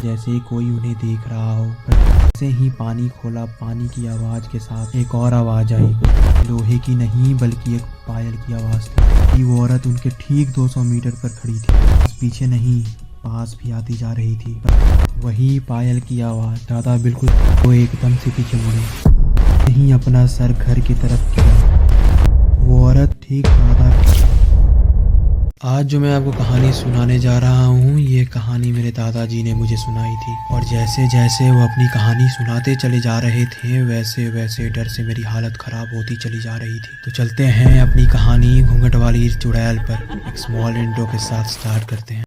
जैसे कोई उन्हें देख रहा हो। जैसे ही पानी खोला, पानी की आवाज़ के साथ एक और आवाज़ आई। लोहे की नहीं बल्कि एक पायल की आवाज़ थी। वो औरत उनके ठीक 200 मीटर पर खड़ी थी, पीछे नहीं पास भी आती जा रही थी। वही पायल की आवाज़। दादा बिल्कुल वो एकदम से पीछे मुड़े, नहीं अपना सर घर की तरफ किया। वो औरत ठीक दादा। आज जो मैं आपको कहानी सुनाने जा रहा हूँ, ये कहानी मेरे दादाजी ने मुझे सुनाई थी। और जैसे जैसे वो अपनी कहानी सुनाते चले जा रहे थे, वैसे वैसे डर से मेरी हालत ख़राब होती चली जा रही थी। तो चलते हैं अपनी कहानी घूंघट वाली चुड़ैल पर एक स्मॉल इंट्रो के साथ स्टार्ट करते हैं।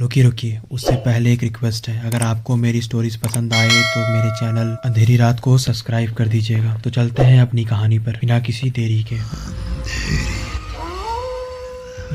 रुकिए, उससे पहले एक रिक्वेस्ट है, अगर आपको मेरी स्टोरीज पसंद आए तो मेरे चैनल अंधेरी रात को सब्सक्राइब कर दीजिएगा। तो चलते हैं अपनी कहानी पर बिना किसी देरी के।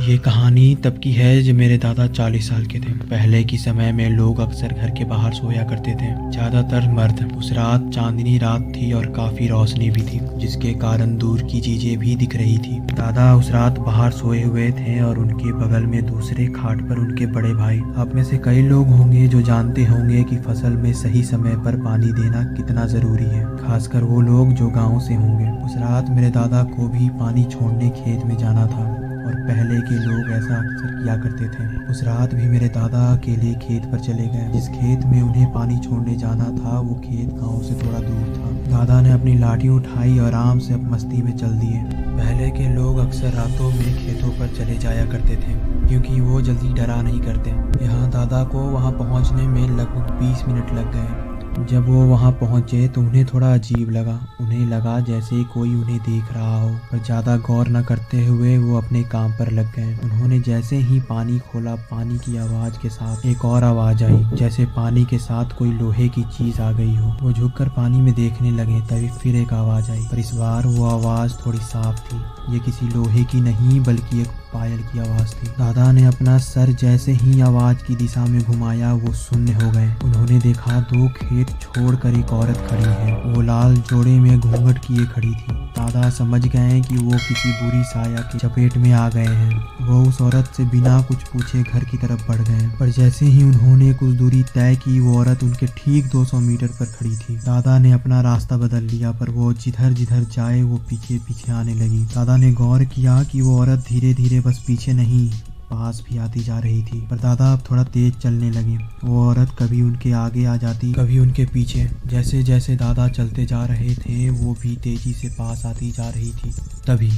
ये कहानी तब की है जब मेरे दादा 40 साल के थे। पहले की समय में लोग अक्सर घर के बाहर सोया करते थे, ज्यादातर मर्द। उस रात चांदनी रात थी और काफी रोशनी भी थी, जिसके कारण दूर की चीजें भी दिख रही थी। दादा उस रात बाहर सोए हुए थे और उनके बगल में दूसरे खाट पर उनके बड़े भाई। आप में से कई लोग होंगे जो जानते होंगे कि फसल में सही समय पर पानी देना कितना जरूरी है, खासकर वो लोग जो गाँव से होंगे। उस रात मेरे दादा को भी पानी छोड़ने खेत में जाना था और पहले के लोग ऐसा अक्सर किया करते थे। उस रात भी मेरे दादा अकेले खेत पर चले गए। जिस खेत में उन्हें पानी छोड़ने जाना था वो खेत गांव से थोड़ा दूर था। दादा ने अपनी लाठी उठाई और आराम से मस्ती में चल दिए। पहले के लोग अक्सर रातों में खेतों पर चले जाया करते थे, क्योंकि वो जल्दी डरा नहीं करते। यहाँ दादा को वहाँ पहुँचने में लगभग 20 मिनट लग गए। जब वो वहाँ पहुँचे तो उन्हें थोड़ा अजीब लगा। उन्हें लगा जैसे कोई उन्हें देख रहा हो, पर ज़्यादा गौर न करते हुए वो अपने काम पर लग गए। उन्होंने जैसे ही पानी खोला, पानी की आवाज़ के साथ एक और आवाज़ आई, जैसे पानी के साथ कोई लोहे की चीज़ आ गई हो। वो झुककर पानी में देखने लगे, तभी फिर एक आवाज़ आई, पर इस बार वो आवाज़ थोड़ी साफ थी। ये किसी लोहे की नहीं बल्कि एक पायल की आवाज़ थी। दादा ने अपना सर जैसे ही आवाज़ की दिशा में घुमाया, वो शून्य हो गए। उन्होंने देखा 2 खेत छोड़कर एक औरत खड़ी है। वो लाल जोड़े में घूंघट किए खड़ी थी। दादा समझ गए कि वो किसी बुरी साया की चपेट में आ गए हैं। वो उस औरत से बिना कुछ पूछे घर की तरफ बढ़ गए, पर जैसे ही उन्होंने कुछ दूरी तय की, वो औरत उनके ठीक 200 मीटर पर खड़ी थी। दादा ने अपना रास्ता बदल लिया, पर वो जिधर जिधर जाए वो पीछे पीछे आने लगी। दादा ने गौर किया कि वो औरत धीरे धीरे बस पीछे नहीं पास भी आती जा रही थी, पर दादा अब थोड़ा तेज चलने लगे। वो औरत कभी उनके आगे आ जाती, कभी उनके पीछे। जैसे जैसे दादा चलते जा रहे थे वो भी तेजी से पास आती जा रही थी। तभी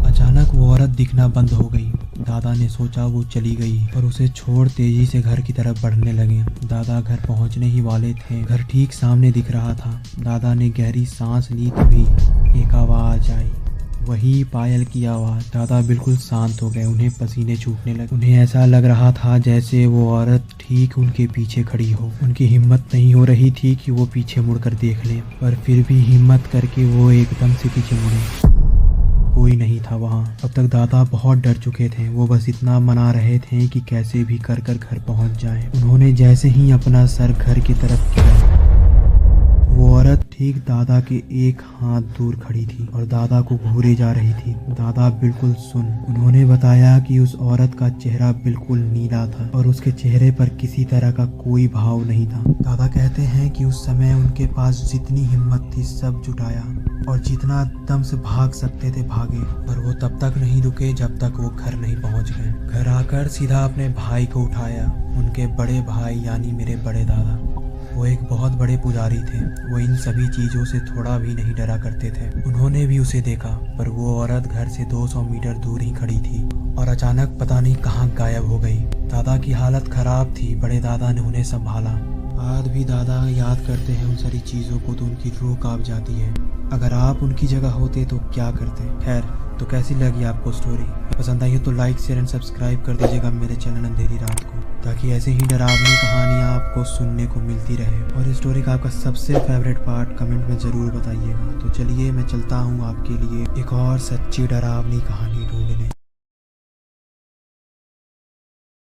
अचानक वो औरत दिखना बंद हो गई। दादा ने सोचा वो चली गई और उसे छोड़ तेजी से घर की तरफ बढ़ने लगे। दादा घर पहुंचने ही वाले थे, घर ठीक सामने दिख रहा था। दादा ने गहरी सांस ली, तभी एक आवाज़ आई, वही पायल की आवाज़। दादा बिल्कुल शांत हो गए, उन्हें पसीने छूटने लगे। उन्हें ऐसा लग रहा था जैसे वो औरत ठीक उनके पीछे खड़ी हो। उनकी हिम्मत नहीं हो रही थी कि वो पीछे मुड़कर देख लें, पर फिर भी हिम्मत करके वो एकदम से पीछे मुड़े। कोई नहीं था वहाँ। अब तक दादा बहुत डर चुके थे। वो बस इतना मना रहे थे कि कैसे भी कर कर घर पहुँच जाएं। उन्होंने जैसे ही अपना सर घर की तरफ किया, वो औरत ठीक दादा के एक हाथ दूर खड़ी थी और दादा को घूरे जा रही थी। दादा बिल्कुल सुन। उन्होंने बताया कि उस औरत का चेहरा बिल्कुल नीला था और उसके चेहरे पर किसी तरह का कोई भाव नहीं था। दादा कहते हैं कि उस समय उनके पास जितनी हिम्मत थी सब जुटाया और जितना दम से भाग सकते थे भागे, पर वो तब तक नहीं रुके जब तक वो घर नहीं पहुंच गए। घर आकर सीधा अपने भाई को उठाया। उनके बड़े भाई यानी मेरे बड़े दादा, वो एक बहुत बड़े पुजारी थे। वो इन सभी चीज़ों से थोड़ा भी नहीं डरा करते थे। उन्होंने भी उसे देखा, पर वो औरत घर से 200 मीटर दूर ही खड़ी थी और अचानक पता नहीं कहाँ गायब हो गई। दादा की हालत खराब थी। बड़े दादा ने उन्हें संभाला। आज भी दादा याद करते हैं उन सारी चीज़ों को तो उनकी रूह कांप जाती है। अगर आप उनकी जगह होते तो क्या करते? खैर, तो कैसी लगी आपको स्टोरी? पसंद आई हो तो लाइक शेयर एंड सब्सक्राइब कर दीजिएगा मेरे चैनल अंधेरी रात को, ताकि ऐसे ही डरावनी कहानियाँ आपको सुनने को मिलती रहे। और इस स्टोरी का आपका सबसे फेवरेट पार्ट कमेंट में ज़रूर बताइएगा। तो चलिए मैं चलता हूँ आपके लिए एक और सच्ची डरावनी कहानी ढूंढने।